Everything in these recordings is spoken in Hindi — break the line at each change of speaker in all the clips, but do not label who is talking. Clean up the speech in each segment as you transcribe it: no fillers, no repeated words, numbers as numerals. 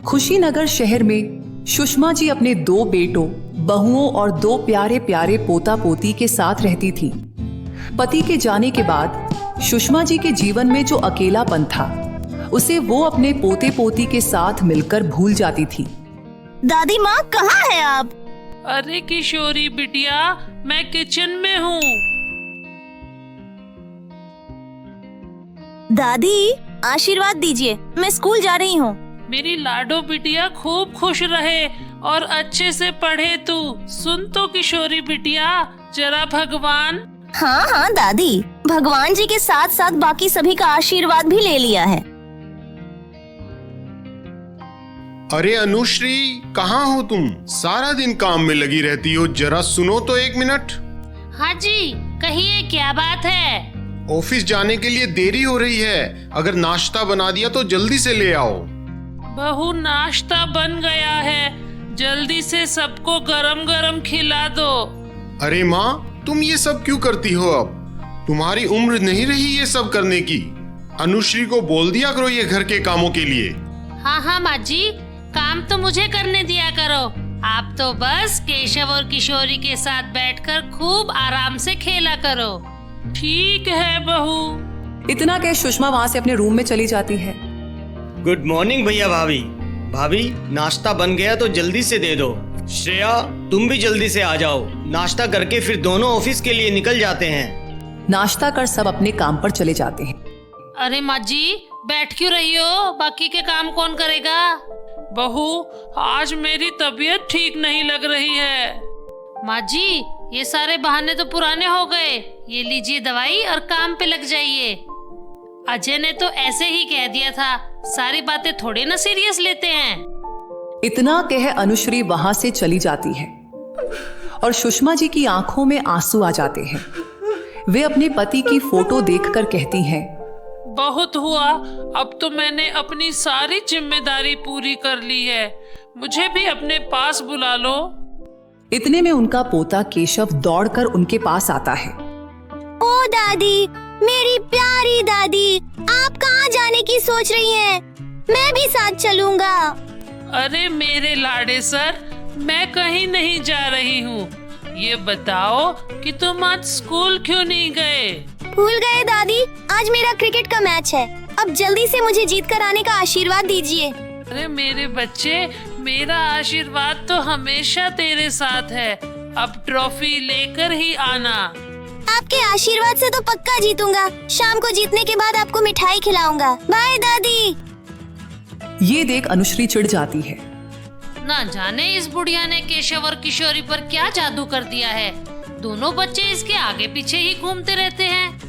खुशीनगर शहर में सुषमा जी अपने 2 बेटों, बहुओं और 2 प्यारे प्यारे पोता पोती के साथ रहती थी। पति के जाने के बाद सुषमा जी के जीवन में जो अकेलापन था, उसे वो अपने पोते पोती के साथ मिलकर भूल जाती थी।
दादी माँ कहाँ है आप?
अरे किशोरी बिटिया, मैं किचन में हूँ।
दादी आशीर्वाद दीजिए, मैं स्कूल जा रही हूँ।
मेरी लाडो बिटिया खूब खुश रहे और अच्छे से पढ़े तू। सुन तो किशोरी बिटिया, जरा भगवान।
हाँ हाँ दादी, भगवान जी के साथ साथ बाकी सभी का आशीर्वाद भी ले लिया है।
अरे अनुश्री, कहाँ हो तुम? सारा दिन काम में लगी रहती हो, जरा सुनो तो 1 मिनट।
हाँ जी, कहिए क्या बात है?
ऑफिस जाने के लिए देरी हो रही है, अगर नाश्ता बना दिया तो जल्दी से ले आओ।
बहू, नाश्ता बन गया है, जल्दी से सबको गरम गरम खिला दो।
अरे माँ, तुम ये सब क्यों करती हो? अब तुम्हारी उम्र नहीं रही ये सब करने की। अनुश्री को बोल दिया करो ये घर के कामों के लिए।
हाँ हाँ माँ जी, काम तो मुझे करने दिया करो। आप तो बस केशव और किशोरी के साथ बैठकर खूब आराम से खेला करो। ठीक है बहू।
इतना कह सुषमा वहाँ से अपने रूम में चली जाती है।
गुड मॉर्निंग भैया भाभी। भाभी, नाश्ता बन गया तो जल्दी से दे दो। श्रेया, तुम भी जल्दी से आ जाओ, नाश्ता करके फिर दोनों ऑफिस के लिए निकल जाते हैं।
नाश्ता कर सब अपने काम पर चले जाते हैं।
अरे माँ जी, बैठ क्यों रही हो? बाकी के काम कौन करेगा? बहू, आज मेरी तबीयत ठीक नहीं लग रही है। माँ जी, ये सारे बहाने तो पुराने हो गए। ये लीजिए दवाई और काम पे लग जाइए। अजय ने तो ऐसे ही कह दिया था, सारी बातें थोड़ी ना सीरियस लेते हैं।
इतना कह अनुश्री वहां से चली जाती है और सुषमा जी की आंखों में आंसू आ जाते हैं। वे अपने पति की फोटो देखकर कहती हैं,
बहुत हुआ, अब तो मैंने अपनी सारी जिम्मेदारी पूरी कर ली है। मुझे भी अपने पास बुला लो।
इतने में उनका पोता केशव दौड़कर उनके पास आता है।
ओ दादी, मेरी प्यारी दादी, आप कहाँ जाने की सोच रही हैं? मैं भी साथ चलूंगा।
अरे मेरे लाडे सर, मैं कहीं नहीं जा रही हूँ। ये बताओ कि तुम आज स्कूल क्यों नहीं गए?
भूल गए दादी, आज मेरा क्रिकेट का मैच है। अब जल्दी से मुझे जीत कर आने का आशीर्वाद दीजिए।
अरे मेरे बच्चे, मेरा आशीर्वाद तो हमेशा तेरे साथ है। अब ट्रॉफी लेकर ही आना।
आपके आशीर्वाद से तो पक्का जीतूंगा। शाम को जीतने के बाद आपको मिठाई खिलाऊंगा। बाय दादी।
ये देख अनुश्री चिढ़ जाती है।
ना जाने इस बुढ़िया ने केशव और किशोरी पर क्या जादू कर दिया है। दोनों बच्चे इसके आगे पीछे ही घूमते रहते हैं।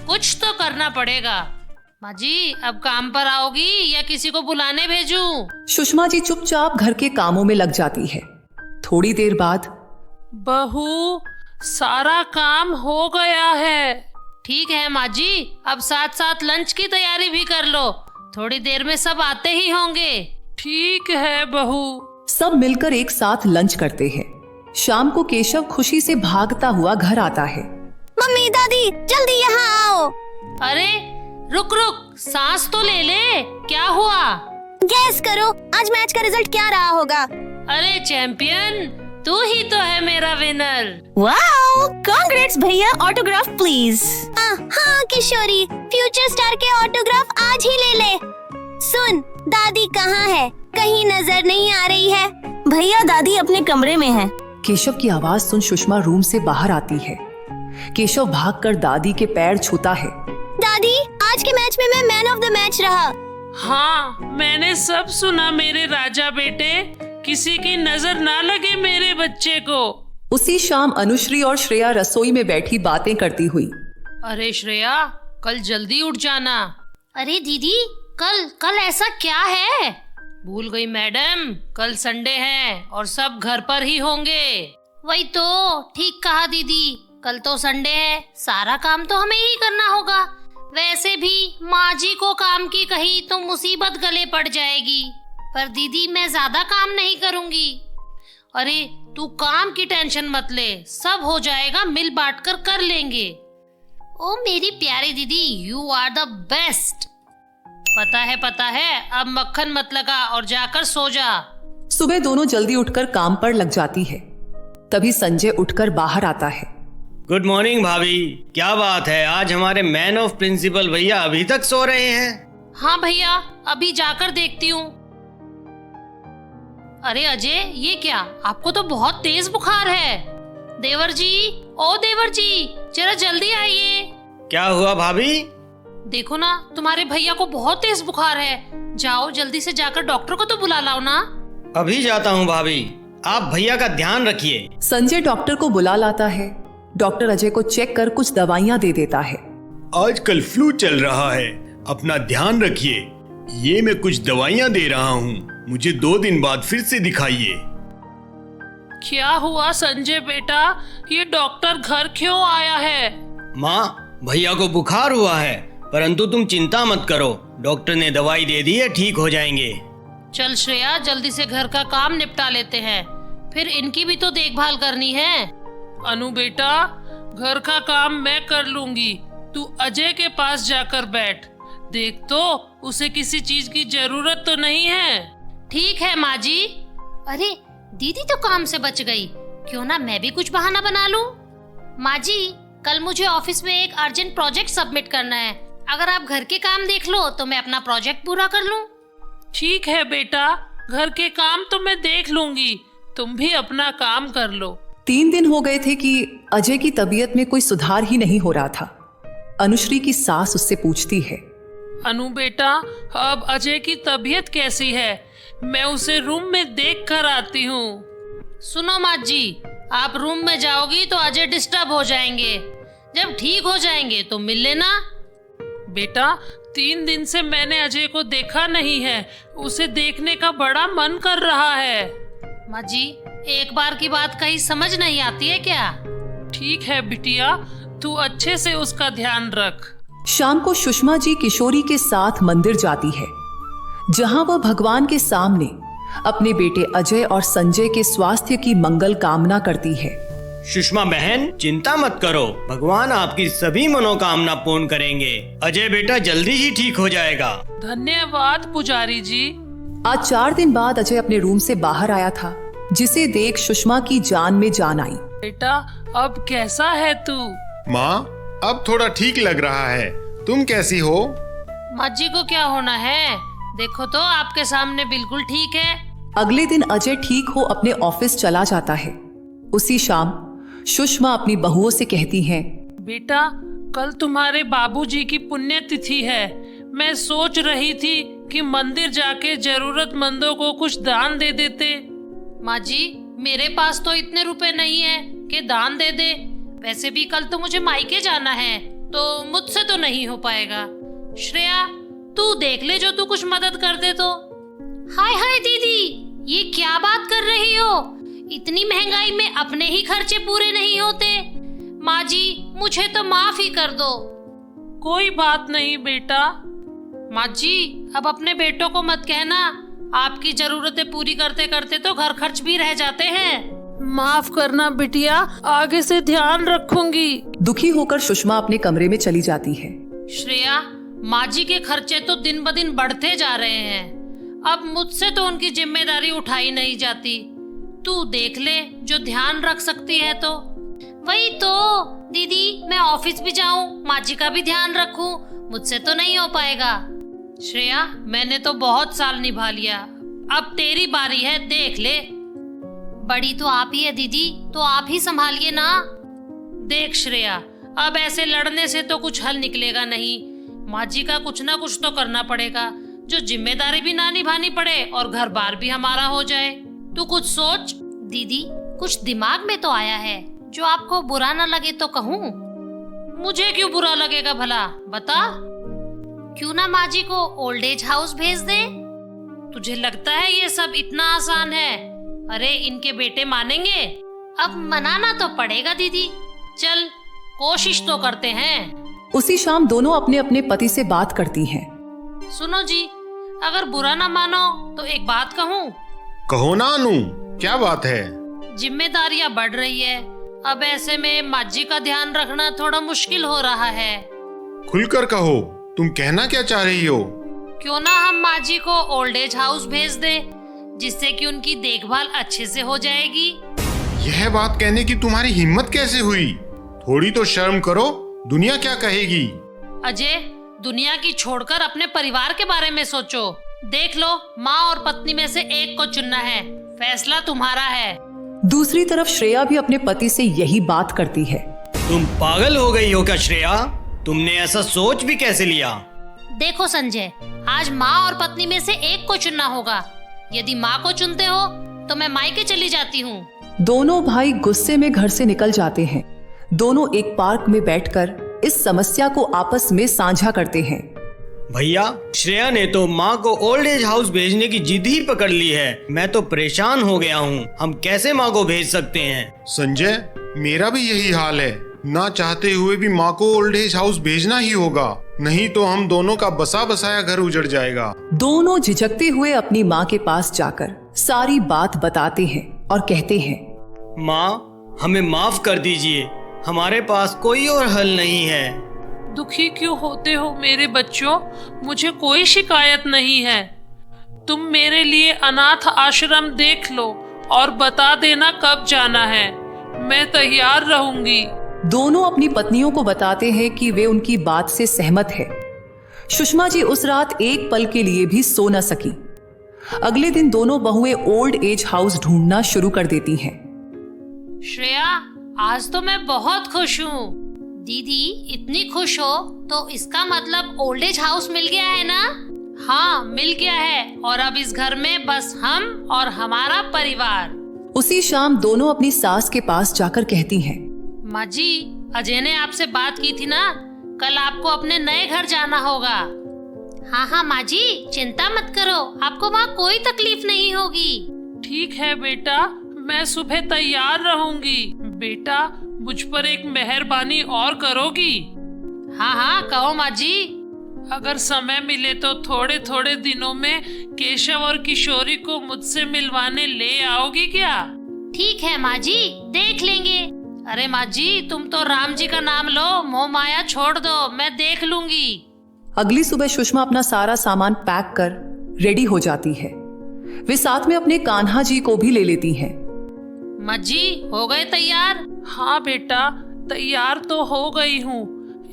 कुछ तो करना पड़ेगा। माँ जी, अब काम पर आओगी या किसी को बुलाने भेजूं?
सुषमा जी चुपचाप घर के कामों में लग जाती है। थोड़ी देर बाद,
बहू, सारा काम हो गया है। ठीक है माँ जी, अब साथ साथ लंच की तैयारी भी कर लो। थोड़ी देर में सब आते ही होंगे। ठीक है बहू।
सब मिलकर एक साथ लंच करते हैं। शाम को केशव खुशी से भागता हुआ घर आता है।
मम्मी, दादी, जल्दी यहाँ आओ।
अरे रुक रुक, सांस तो ले ले। क्या हुआ?
गैस करो, आज मैच का रिजल्ट क्या रहा होगा?
अरे चैंपियन, तू ही तो है मेरा विनर।
वाओ, कांग्रेट्स भैया, ऑटोग्राफ प्लीज। हाँ किशोरी, फ्यूचर स्टार के ऑटोग्राफ आज ही ले ले। सुन, दादी कहाँ है? कहीं नजर नहीं आ रही है। भैया, दादी अपने कमरे में है।
केशव की आवाज सुन सुषमा रूम से बाहर आती है। केशव भागकर दादी के पैर छूता है।
दादी, आज के मैच में मैं मैन ऑफ द मैच रहा।
हाँ, मैंने सब सुना मेरे राजा बेटे। किसी की नजर ना लगे मेरे बच्चे को।
उसी शाम अनुश्री और श्रेया रसोई में बैठी बातें करती हुई।
अरे श्रेया, कल जल्दी उठ जाना। अरे दीदी, कल ऐसा क्या है? भूल गई मैडम, कल संडे है और सब घर पर ही होंगे। वही तो, ठीक कहा दीदी, कल तो संडे है, सारा काम तो हमें ही करना होगा। वैसे भी माँ जी को काम की कही तो मुसीबत गले पड़ जाएगी। पर दीदी, मैं ज्यादा काम नहीं करूँगी। अरे तू काम की टेंशन मत ले, सब हो जाएगा, मिल बांट कर लेंगे। ओ मेरी प्यारी दीदी, यू आर द बेस्ट। पता है, अब मक्खन मत लगा और जाकर सो जा।
सुबह दोनों जल्दी उठकर काम पर लग जाती है। तभी संजय उठकर बाहर आता है।
गुड मॉर्निंग भाभी। क्या बात है, आज हमारे मैन ऑफ प्रिंसिपल भैया अभी तक सो रहे हैं?
हाँ भैया, अभी जाकर देखती हूँ। अरे अजय, ये क्या? आपको तो बहुत तेज बुखार है। देवर जी, ओ देवर जी, जरा जल्दी आइए।
क्या हुआ भाभी?
देखो ना, तुम्हारे भैया को बहुत तेज बुखार है। जाओ जल्दी से जाकर डॉक्टर को तो बुला लाओ ना।
अभी जाता हूँ भाभी, आप भैया का ध्यान रखिए।
संजय डॉक्टर को बुला लाता है। डॉक्टर अजय को चेक कर कुछ दवाइयाँ दे देता है।
आजकल फ्लू चल रहा है, अपना ध्यान रखिए। ये मैं कुछ दवाइयाँ दे रहा हूँ, मुझे 2 दिन बाद फिर से दिखाइए।
क्या हुआ संजय बेटा, ये डॉक्टर घर क्यों आया है?
माँ, भैया को बुखार हुआ है, परंतु तुम चिंता मत करो, डॉक्टर ने दवाई दे दी है, ठीक हो जाएंगे।
चल श्रेया, जल्दी से घर का काम निपटा लेते हैं, फिर इनकी भी तो देखभाल करनी है। अनु बेटा, घर का काम मैं कर लूंगी, तू अजय के पास जाकर बैठ। देख तो उसे किसी चीज की जरूरत तो नहीं है। ठीक है माँ जी।
अरे दीदी तो काम से बच गई, क्यों ना मैं भी कुछ बहाना बना लूं। माँ जी, कल मुझे ऑफिस में एक अर्जेंट प्रोजेक्ट सबमिट करना है। अगर आप घर के काम देख लो तो मैं अपना प्रोजेक्ट पूरा कर लूं।
ठीक है बेटा, घर के काम तो मैं देख लूंगी, तुम भी अपना काम कर लो।
3 दिन हो गए थे कि अजय की तबीयत में कोई सुधार ही नहीं हो रहा था। अनुश्री की सास उससे पूछती है,
अनु बेटा, अब अजय की तबीयत कैसी है? मैं उसे रूम में देख कर आती हूँ। सुनो माँ जी, आप रूम में जाओगी तो अजय डिस्टर्ब हो जाएंगे। जब ठीक हो जाएंगे तो मिल लेना। बेटा, 3 दिन से मैंने अजय को देखा नहीं है, उसे देखने का बड़ा मन कर रहा है। माँ जी, एक बार की बात कहीं समझ नहीं आती है क्या? ठीक है बिटिया, तू अच्छे से उसका ध्यान रख।
शाम को सुषमा जी किशोरी के साथ मंदिर जाती है, जहां वह भगवान के सामने अपने बेटे अजय और संजय के स्वास्थ्य की मंगल कामना करती है।
सुषमा बहन, चिंता मत करो, भगवान आपकी सभी मनोकामना पूर्ण करेंगे। अजय बेटा जल्दी ही ठीक हो जाएगा।
धन्यवाद पुजारी जी।
आज 4 दिन बाद अजय अपने रूम से बाहर आया था, जिसे देख सुषमा की जान में जान आई।
बेटा, अब कैसा है तू?
माँ, अब थोड़ा ठीक लग रहा है। तुम कैसी हो?
माँ जी को क्या होना है? देखो तो आपके सामने बिल्कुल ठीक है।
अगले दिन अजय ठीक हो अपने ऑफिस चला जाता है। उसी शाम सुषमा अपनी बहुओं से कहती हैं,
बेटा, कल तुम्हारे बाबूजी की पुण्यतिथि है। मैं सोच रही थी कि मंदिर जाके जरूरतमंदों को कुछ दान दे देते। माँ जी, मेरे पास तो इतने रुपए नहीं है कि दान दे दे। वैसे भी कल तो मुझे मायके जाना है, तो मुझसे तो नहीं हो पाएगा। श्रेया, तू देख ले, जो तू कुछ मदद कर दे तो।
हाय हाय दीदी, ये क्या बात कर रही हो? इतनी महंगाई में अपने ही खर्चे पूरे नहीं होते। माँ जी, मुझे तो माफ ही कर दो।
कोई बात नहीं बेटा। माँ जी, अब अपने बेटों को मत कहना, आपकी जरूरतें पूरी करते करते तो घर खर्च भी रह जाते हैं। माफ करना बिटिया, आगे से ध्यान रखूंगी।
दुखी होकर सुषमा अपने कमरे में चली जाती है।
श्रेया, माँ जी के खर्चे तो दिन ब दिन बढ़ते जा रहे हैं। अब मुझसे तो उनकी जिम्मेदारी उठाई नहीं जाती। तू देख ले, जो ध्यान रख सकती है तो।
वही तो दीदी, मैं ऑफिस भी जाऊं, माँ जी का भी ध्यान रखूं, मुझसे तो नहीं हो पाएगा।
श्रेया, मैंने तो बहुत साल निभा लिया, अब तेरी बारी है, देख ले।
बड़ी तो आप ही है दीदी, तो आप ही संभालिए ना।
देख श्रेया, अब ऐसे लड़ने से तो कुछ हल निकलेगा नहीं। माँ जी का कुछ ना कुछ तो करना पड़ेगा, जो जिम्मेदारी भी ना निभानी पड़े और घर बार भी हमारा हो जाए। तू कुछ सोच।
दीदी, कुछ दिमाग में तो आया है, जो आपको बुरा ना लगे तो कहूँ।
मुझे क्यों बुरा लगेगा भला, बता।
क्यों ना माँ जी को ओल्ड एज हाउस भेज दे?
तुझे लगता है ये सब इतना आसान है? अरे इनके बेटे मानेंगे?
अब मनाना तो पड़ेगा दीदी।
चल, कोशिश तो करते हैं।
उसी शाम दोनों अपने अपने पति से बात करती हैं।
सुनो जी, अगर बुरा ना मानो तो एक बात कहूँ।
कहो ना अनु, क्या बात है?
जिम्मेदारियां बढ़ रही है, अब ऐसे में माँ जी का ध्यान रखना थोड़ा मुश्किल हो रहा है।
खुलकर कहो, तुम कहना क्या चाह रही हो?
क्यों ना हम माँ जी को ओल्ड एज हाउस भेज दें, जिससे कि उनकी देखभाल अच्छे से हो जाएगी।
यह बात कहने की तुम्हारी हिम्मत कैसे हुई? थोड़ी तो शर्म करो, दुनिया क्या कहेगी?
अजय, दुनिया की छोड़कर अपने परिवार के बारे में सोचो। देख लो, माँ और पत्नी में से एक को चुनना है, फैसला तुम्हारा है।
दूसरी तरफ श्रेया भी अपने पति से यही बात करती है।
तुम पागल हो गई हो क्या श्रेया? तुमने ऐसा सोच भी कैसे लिया?
देखो संजय, आज माँ और पत्नी में से एक को चुनना होगा। यदि माँ को चुनते हो तो मैं मायके चली जाती हूँ।
दोनों भाई गुस्से में घर से निकल जाते हैं। दोनों एक पार्क में बैठकर इस समस्या को आपस में साझा करते हैं।
भैया, श्रेया ने तो माँ को ओल्ड एज हाउस भेजने की जिद ही पकड़ ली है। मैं तो परेशान हो गया हूँ। हम कैसे माँ को भेज सकते हैं?
संजय, मेरा भी यही हाल है। ना चाहते हुए भी माँ को ओल्ड एज हाउस भेजना ही होगा, नहीं तो हम दोनों का बसा बसाया घर उजड़ जाएगा।
दोनों झिझकते हुए अपनी माँ के पास जाकर सारी बात बताते हैं और कहते हैं,
माँ, हमें माफ कर दीजिए, हमारे पास कोई और हल नहीं है।
दुखी क्यों होते हो मेरे बच्चों? मुझे कोई शिकायत नहीं है। तुम मेरे लिए अनाथ आश्रम देख लो और बता देना कब जाना है। मैं तैयार रहूंगी।
दोनों अपनी पत्नियों को बताते हैं कि वे उनकी बात से सहमत है। सुषमा जी उस रात एक पल के लिए भी सो न सकी। अगले दिन दोनों बहुएं ओल्ड एज हाउस ढूंढना शुरू कर देती हैं।
श्रेया, आज तो मैं बहुत खुश हूँ। दीदी इतनी खुश हो तो इसका मतलब ओल्ड एज हाउस मिल गया है ना? हाँ, मिल गया है, और अब इस घर में बस हम और हमारा परिवार।
उसी शाम दोनों अपनी सास के पास जाकर कहती हैं,
माँ जी, अजय ने आपसे बात की थी ना, कल आपको अपने नए घर जाना होगा। हाँ हाँ माँ जी, चिंता मत करो, आपको वहाँ कोई तकलीफ नहीं होगी।
ठीक है बेटा, मैं सुबह तैयार रहूंगी। बेटा, मुझ पर एक मेहरबानी और करोगी?
हाँ हाँ, कहो माँ जी।
अगर समय मिले तो थोड़े थोड़े दिनों में केशव और किशोरी को मुझसे मिलवाने ले आओगी क्या?
ठीक है माँ जी, देख लेंगे। अरे माँ जी, तुम तो राम जी का नाम लो, मोह माया छोड़ दो, मैं देख लूंगी।
अगली सुबह सुषमा अपना सारा सामान पैक कर रेडी हो जाती है। वे साथ में अपने कान्हा जी को भी ले लेती हैं।
माँ जी, हो गए तैयार?
हाँ बेटा, तैयार तो हो गई हूँ।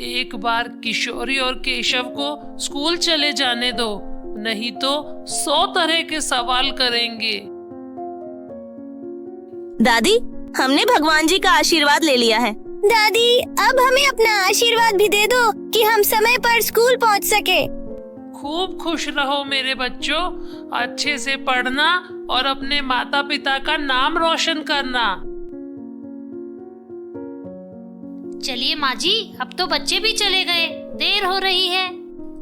एक बार किशोरी और केशव को स्कूल चले जाने दो, नहीं तो 100 तरह के सवाल करेंगे।
दादी, हमने भगवान जी का आशीर्वाद ले लिया है। दादी, अब हमें अपना आशीर्वाद भी दे दो कि हम समय पर स्कूल पहुंच सके।
खूब खुश रहो मेरे बच्चों, अच्छे से पढ़ना और अपने माता पिता का नाम रोशन करना।
चलिए माँ जी, अब तो बच्चे भी चले गए, देर हो रही है।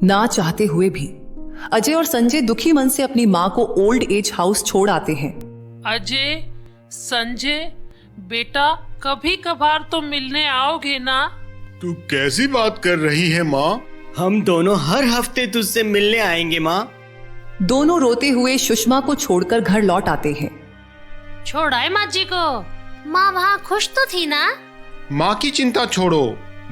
ना चाहते हुए भी अजय और संजय दुखी मन से अपनी माँ को ओल्ड एज हाउस छोड़ आते हैं।
अजय, संजय, बेटा, कभी कभार तो मिलने आओगे ना?
तू कैसी बात कर रही है माँ?
हम दोनों हर हफ्ते तुझसे मिलने आएंगे माँ।
दोनों रोते हुए सुषमा को छोड़कर घर लौट आते हैं।
छोड़ आए माँ जी को। माँ वहाँ खुश तो थी ना?
माँ की चिंता छोड़ो,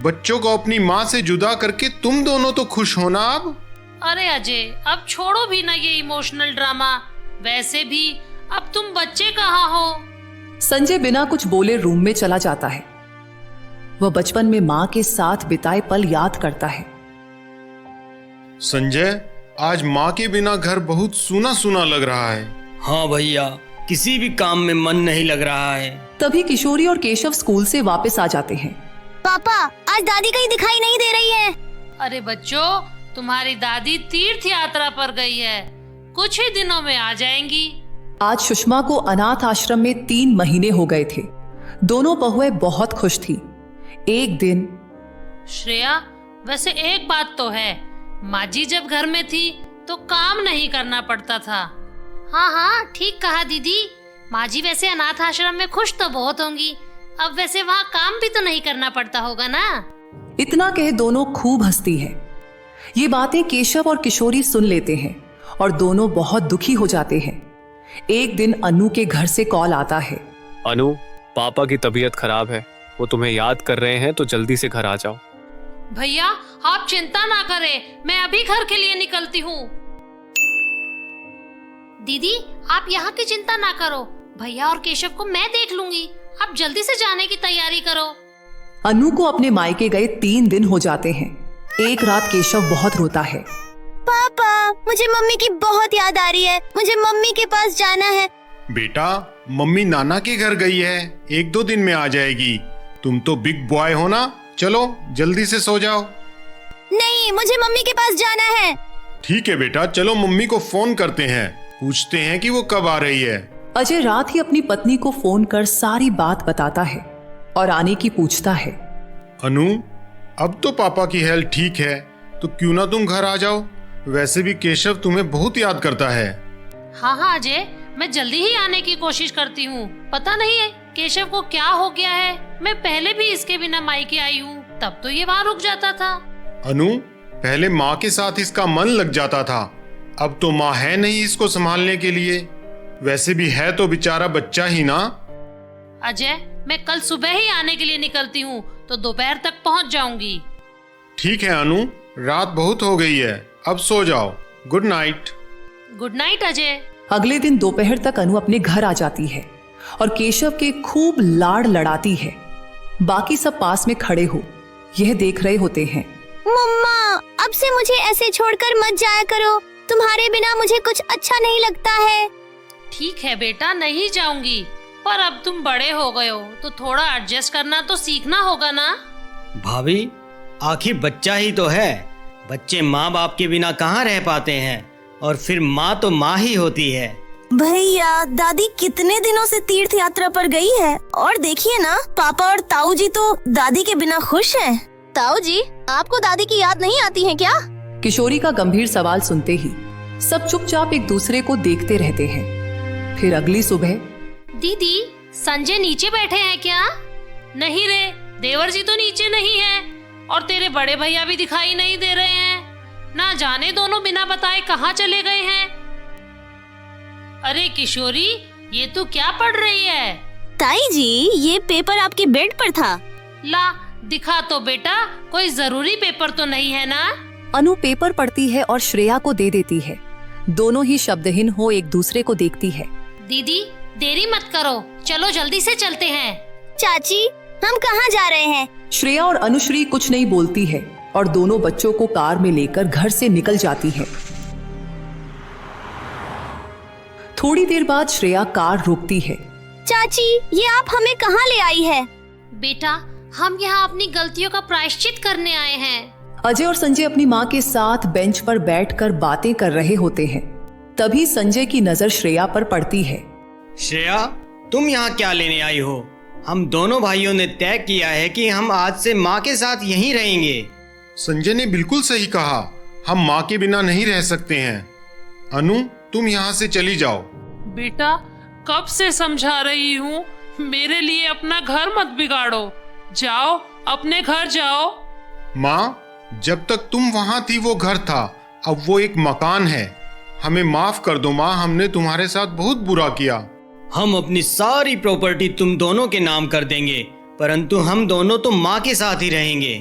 बच्चों को अपनी माँ से जुदा करके तुम दोनों तो खुश हो ना अब?
अरे अजय, अब छोड़ो भी ना ये इमोशनल ड्रामा। वैसे भी अब तुम बच्चे कहाँ हो?
संजय बिना कुछ बोले रूम में चला जाता है। वह बचपन में माँ के साथ बिताए पल याद करता है।
संजय, आज माँ के बिना घर बहुत सूना सूना लग रहा है।
हाँ भैया, किसी भी काम में मन नहीं लग रहा है।
तभी किशोरी और केशव स्कूल से वापस आ जाते हैं।
पापा, आज दादी कहीं दिखाई नहीं दे रही है।
अरे बच्चों, तुम्हारी दादी तीर्थ यात्रा पर गई है, कुछ ही दिनों में आ जाएंगी।
आज सुषमा को अनाथ आश्रम में 3 महीने हो गए थे। दोनों बहुएं बहुत खुश थी। एक दिन,
श्रेया, वैसे एक बात तो है, माँ जी जब घर में थी तो काम नहीं करना पड़ता था। हाँ हाँ, ठीक कहा दीदी। माँ जी वैसे अनाथ आश्रम में खुश तो बहुत होंगी, अब वैसे वहाँ काम भी तो नहीं करना पड़ता होगा ना।
इतना कह दोनों खूब हंसती है। ये बातें केशव और किशोरी सुन लेते हैं और दोनों बहुत दुखी हो जाते हैं। एक दिन अनु के घर से कॉल आता है।
अनु, पापा की तबीयत खराब है, वो तुम्हें याद कर रहे हैं, तो जल्दी से घर आ जाओ।
भैया, आप चिंता ना करें, मैं अभी घर के लिए निकलती हूँ। दीदी आप यहाँ की चिंता ना करो, भैया और केशव को मैं देख लूंगी। आप जल्दी से जाने की तैयारी करो।
अनु को अपने मायके गए 3 दिन हो जाते हैं। एक रात केशव बहुत रोता है।
पापा, मुझे मम्मी की बहुत याद आ रही है, मुझे मम्मी के पास जाना है।
बेटा, मम्मी नाना के घर गई है, 1-2 दिन में आ जाएगी। तुम तो बिग बॉय हो ना, चलो जल्दी से सो जाओ।
नहीं, मुझे मम्मी के पास जाना है।
ठीक है बेटा, चलो मम्मी को फोन करते हैं, पूछते हैं कि वो कब आ रही है।
अजय रात ही अपनी पत्नी को फोन कर सारी बात बताता है और आने की पूछता है।
अनु, अब तो पापा की हेल्थ ठीक है, तो क्यों ना तुम घर आ जाओ। वैसे भी केशव तुम्हें बहुत याद करता है।
हाँ अजय, मैं जल्दी ही आने की कोशिश करती हूँ। पता नहीं है केशव को क्या हो गया है। मैं पहले भी इसके बिना मायके आई हूँ, तब तो ये वहाँ रुक जाता था।
अनु, पहले माँ के साथ इसका मन लग जाता था, अब तो माँ है नहीं इसको संभालने के लिए। वैसे भी है तो बेचारा बच्चा ही ना।
अजय, मैं कल सुबह ही आने के लिए निकलती हूँ, तो दोपहर तक पहुँच जाऊंगी।
ठीक है अनु, रात बहुत हो गई है, अब सो जाओ। Good night.
Good night Ajay.
अगले दिन दोपहर तक अनु अपने घर आ जाती है और केशव के खूब लाड़ लड़ाती है। बाकी सब पास में खड़े हो यह देख रहे होते हैं।
मम्मा, अब से मुझे ऐसे छोड़कर मत जाया करो, तुम्हारे बिना मुझे कुछ अच्छा नहीं लगता है।
ठीक है बेटा, नहीं जाऊंगी, पर अब तुम बड़े हो गए हो तो थोड़ा एडजस्ट करना तो सीखना होगा ना।
भाभी, आखिर बच्चा ही तो है, बच्चे माँ बाप के बिना कहाँ रह पाते हैं, और फिर माँ तो माँ ही होती है।
भैया, दादी कितने दिनों से तीर्थ यात्रा पर गई है, और देखिए ना, पापा और ताऊ जी तो दादी के बिना खुश हैं। ताऊ जी, आपको दादी की याद नहीं आती है क्या?
किशोरी का गंभीर सवाल सुनते ही सब चुपचाप एक दूसरे को देखते रहते हैं। फिर अगली सुबह।
दीदी, संजय नीचे बैठे हैं क्या? नहीं रे, देवर जी तो नीचे नहीं है, और तेरे बड़े भैया भी दिखाई नहीं दे रहे हैं। ना जाने दोनों बिना बताए कहाँ चले गए हैं। अरे किशोरी, ये तू क्या पढ़ रही है?
ताई जी, ये पेपर आपके बेड पर था।
ला, दिखा तो बेटा, कोई जरूरी पेपर तो नहीं है ना?
अनु पेपर पढ़ती है और श्रेया को दे देती है। दोनों ही शब्दहीन हो एक दूसरे को देखती है।
दीदी, देरी मत करो, चलो जल्दी से चलते हैं।
चाची, हम कहाँ जा रहे हैं?
श्रेया और अनुश्री कुछ नहीं बोलती है और दोनों बच्चों को कार में लेकर घर से निकल जाती है। थोड़ी देर बाद श्रेया कार रोकती है।
चाची, ये आप हमें कहाँ ले आई है?
बेटा, हम यहाँ अपनी गलतियों का प्रायश्चित करने आए हैं।
अजय और संजय अपनी माँ के साथ बेंच पर बैठकर बातें कर रहे होते हैं। तभी संजय की नजर श्रेया पर पड़ती है।
श्रेया, तुम यहाँ क्या लेने आई हो? हम दोनों भाइयों ने तय किया है कि हम आज से माँ के साथ यहीं रहेंगे।
संजय ने बिल्कुल सही कहा, हम माँ के बिना नहीं रह सकते हैं। अनु, तुम यहाँ से चली जाओ।
बेटा, कब से समझा रही हूँ, मेरे लिए अपना घर मत बिगाड़ो। जाओ, अपने घर जाओ।
माँ, जब तक तुम वहाँ थी वो घर था, अब वो एक मकान है। हमें माफ कर दो माँ, हमने तुम्हारे साथ बहुत बुरा किया।
हम अपनी सारी प्रॉपर्टी तुम दोनों के नाम कर देंगे, परंतु हम दोनों तो माँ के साथ ही रहेंगे।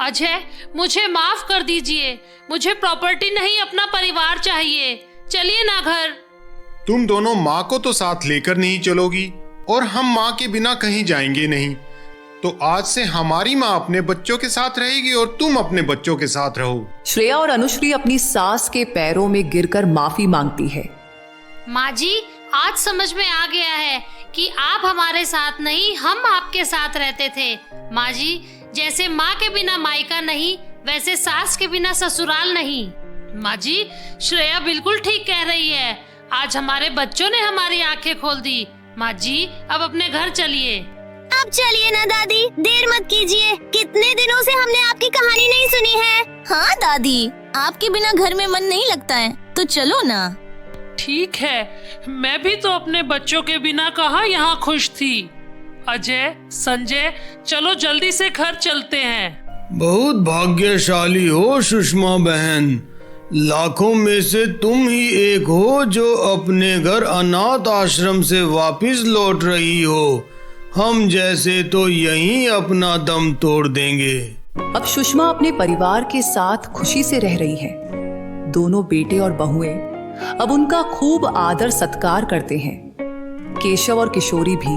अजय, मुझे माफ कर दीजिए, मुझे प्रॉपर्टी नहीं, अपना परिवार चाहिए। चलिए ना घर।
तुम दोनों माँ को तो साथ लेकर नहीं चलोगी, और हम माँ के बिना कहीं जाएंगे नहीं। तो आज से हमारी माँ अपने बच्चों के साथ रहेगी और तुम अपने बच्चों के साथ रहो।
श्रेया और अनुश्री अपनी सास के पैरों में गिरकर माफी मांगती है।
माँ जी, आज समझ में आ गया है कि आप हमारे साथ नहीं, हम आपके साथ रहते थे। माँ जी, जैसे माँ के बिना मायका नहीं, वैसे सास के बिना ससुराल नहीं। माँ जी, श्रेया बिल्कुल ठीक कह रही है, आज हमारे बच्चों ने हमारी आंखें खोल दी। माँ जी, अब अपने घर चलिए।
अब चलिए ना दादी, देर मत कीजिए, कितने दिनों से हमने आपकी कहानी नहीं सुनी है। हाँ दादी, आपके बिना घर में मन नहीं लगता है, तो चलो ना।
ठीक है, मैं भी तो अपने बच्चों के बिना कहाँ यहाँ खुश थी। अजय, संजय, चलो जल्दी से घर चलते हैं।
बहुत भाग्यशाली हो सुषमा बहन, लाखों में से तुम ही एक हो जो अपने घर अनाथ आश्रम से वापस लौट रही हो। हम जैसे तो यहीं अपना दम तोड़ देंगे।
अब सुषमा अपने परिवार के साथ खुशी से रह रही है। दोनों बेटे और बहुएं अब उनका खूब आदर सत्कार करते हैं। केशव और किशोरी भी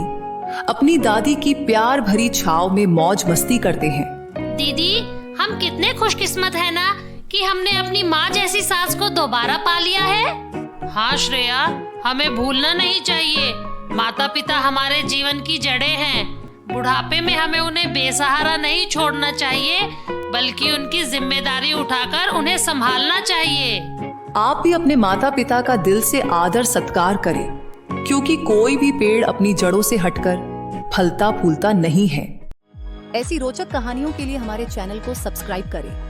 अपनी दादी की प्यार भरी छाव में मौज मस्ती करते हैं।
दीदी, हम कितने खुशकिस्मत हैं ना कि हमने अपनी माँ जैसी सास को दोबारा पा लिया है। हाँ श्रेया, हमें भूलना नहीं चाहिए, माता पिता हमारे जीवन की जड़ें हैं। बुढ़ापे में हमें उन्हें बेसहारा नहीं छोड़ना चाहिए, बल्कि उनकी जिम्मेदारी उठाकर उन्हें संभालना चाहिए।
आप भी अपने माता पिता का दिल से आदर सत्कार करें, क्योंकि कोई भी पेड़ अपनी जड़ों से हटकर फलता फूलता नहीं है।
ऐसी रोचक कहानियों के लिए हमारे चैनल को सब्सक्राइब करें